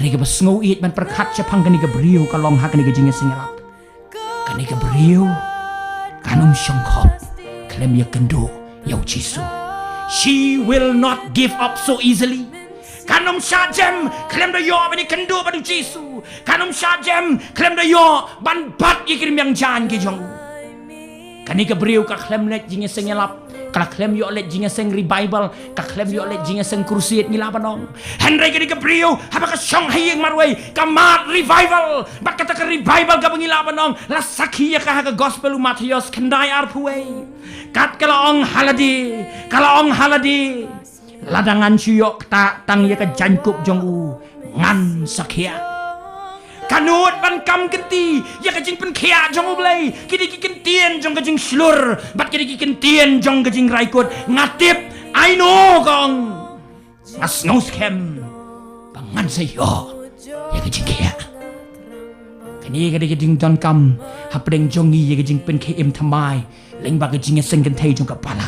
Kani ka basngo it man perkat siya pang kani ka beriw kalong ha kani ka jinga singalap. Kani ka beriw kanum syongkop klem ya kendo yaw Jisu. She will not give up so easily. Kanum syajem klem da yo bani kendo bani Jisu. Kanum syajem klem da yo ban bat ikirim yang jan ki jong. Kani ka beriw ka klem let jinga singalap. Kala klem yo let jinga seng revival, ka klem yo let jinga seng crusade ngila banong. Henry kini ka brio, haba ka syong hayeng marway, ka mat revival, bat kata ka revival ka ngila banong, la sakhiya ka ha ka gospel Matius kendai arpuay. Kat kala ong haladi, ladangan syok ta tang ya ka jankup jong u, ngan sakhiya. Kanut ban kam kenti ya kajing pen khia jong ublay kidi kiken tien jong kajing slur bat kidi kiken tien jong kajing raikut ngatip I know gong as no scam pangan sayo ya kajing khia kani kadi kajing don kam hapdeng jongi ya kajing pen khem thamai leng ba kajing seng kan thai jong ka palang